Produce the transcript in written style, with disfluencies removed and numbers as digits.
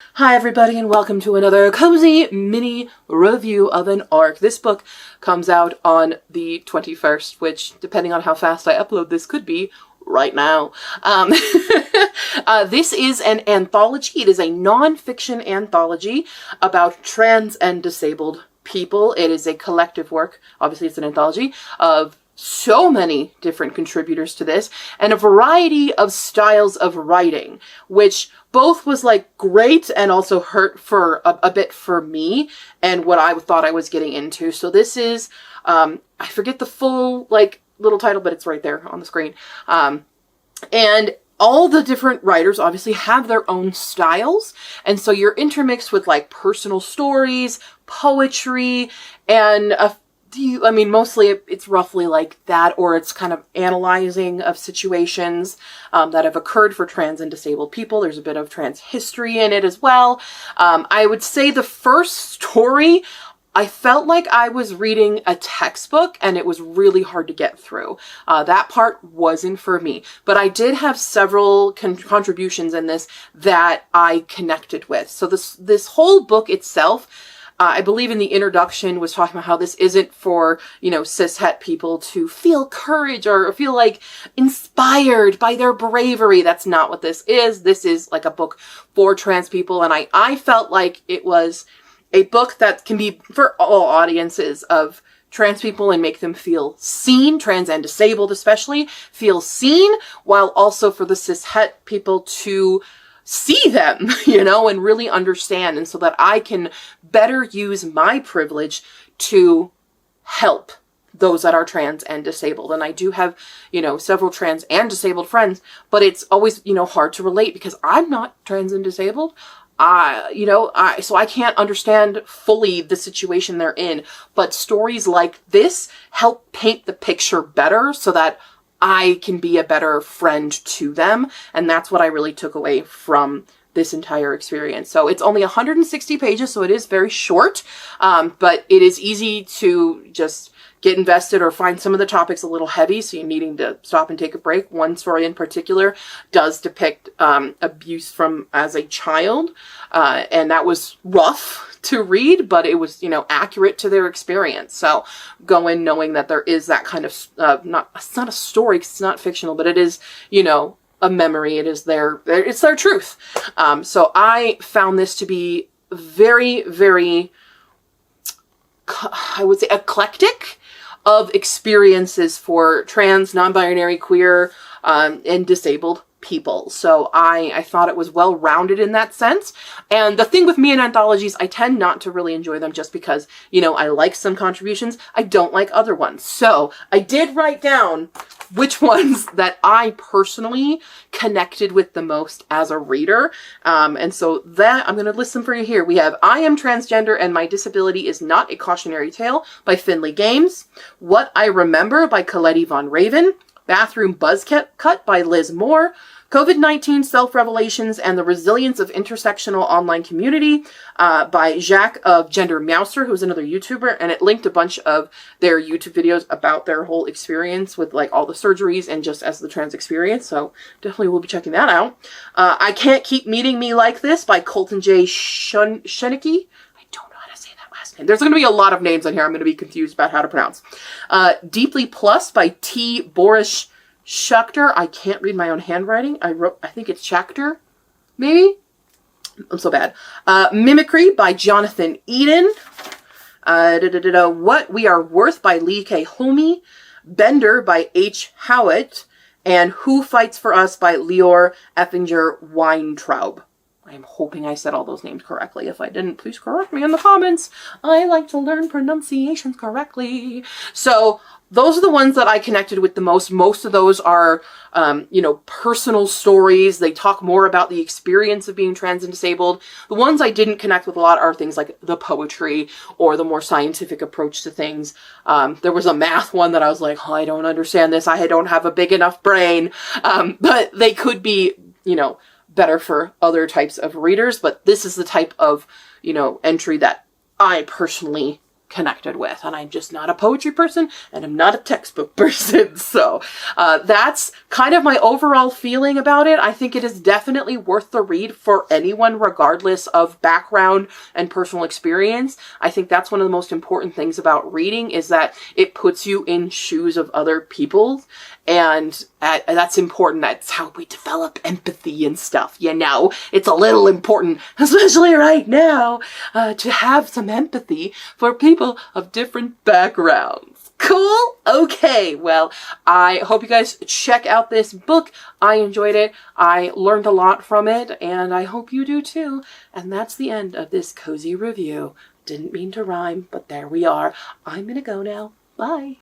Hi everybody and welcome to another cozy mini review of an arc. This book comes out on the 21st, which depending on how fast I upload this could be right now. This is an anthology. It is a non-fiction anthology about trans and disabled people. It is a collective work. Obviously it's an anthology of so many different contributors to this and a variety of styles of writing, which both was like great and also hurt for a bit for me and what I thought I was getting into. So this is, I forget the full like little title, but it's right there on the screen. And all the different writers obviously have their own styles. And so you're intermixed with like personal stories, poetry, and mostly it's roughly like that, or it's kind of analyzing of situations that have occurred for trans and disabled people. There's a bit of trans history in it as well. I would say the first story, I felt like I was reading a textbook and it was really hard to get through. That part wasn't for me, but I did have several contributions in this that I connected with. So this whole book itself, I believe in the introduction was talking about how this isn't for, cis-het people to feel courage or feel like inspired by their bravery. That's not what this is. This is like a book for trans people. And I felt like it was a book that can be for all audiences of trans people and make them feel seen, trans and disabled especially, feel seen, while also for the cis-het people to see them, and really understand, and so that I can better use my privilege to help those that are trans and disabled. And I do have, several trans and disabled friends, but it's always, hard to relate because I'm not trans and disabled. So I can't understand fully the situation they're in, but stories like this help paint the picture better so that I can be a better friend to them. And that's what I really took away from this entire experience. So it's only 160 pages, so it is very short, but it is easy to just get invested or find some of the topics a little heavy, so you're needing to stop and take a break. One story in particular does depict abuse from as a child, and that was rough to read, but it was, accurate to their experience. So go in knowing that there is that kind of, it's not a story because it's not fictional, but it is, a memory. It is it's their truth. So I found this to be very, very, I would say, eclectic of experiences for trans, non-binary, queer, and disabled people. So I thought it was well-rounded in that sense. And the thing with me in anthologies, I tend not to really enjoy them just because, I like some contributions. I don't like other ones. So I did write down which ones that I personally connected with the most as a reader. And so that I'm going to list them for you here. We have I Am Transgender and My Disability is Not a Cautionary Tale by Finley Games. What I Remember by Colette Von Raven. Bathroom Buzz Cut by Liz Moore. COVID-19 Self-Revelations and the Resilience of Intersectional Online Community by Jacques of Gender Mouser, who's another YouTuber, and it linked a bunch of their YouTube videos about their whole experience with like all the surgeries and just as the trans experience, so definitely we'll be checking that out. I Can't Keep Meeting Me Like This by Colton J. Schenicke. There's going to be a lot of names on here. I'm going to be confused about how to pronounce. Deeply Plus by T. Boris Schachter. I can't read my own handwriting. I think it's Schachter, maybe? I'm so bad. Mimicry by Jonathan Eden. What We Are Worth by Lee K. Homey. Bender by H. Howitt. And Who Fights for Us by Lior Effinger Weintraub. I'm hoping I said all those names correctly. If I didn't, please correct me in the comments. I like to learn pronunciations correctly. So those are the ones that I connected with the most. Most of those are, personal stories. They talk more about the experience of being trans and disabled. The ones I didn't connect with a lot are things like the poetry or the more scientific approach to things. There was a math one that I was like, I don't understand this. I don't have a big enough brain. But they could be, better for other types of readers, but this is the type of, entry that I personally connected with. And I'm just not a poetry person, and I'm not a textbook person. So that's kind of my overall feeling about it. I think it is definitely worth the read for anyone, regardless of background and personal experience. I think that's one of the most important things about reading, is that it puts you in shoes of other people. And that's important. That's how we develop empathy and stuff. You know, it's a little important, especially right now, to have some empathy for people of different backgrounds. Cool? Okay, well, I hope you guys check out this book. I enjoyed it. I learned a lot from it, and I hope you do too. And that's the end of this cozy review. Didn't mean to rhyme, but there we are. I'm gonna go now. Bye.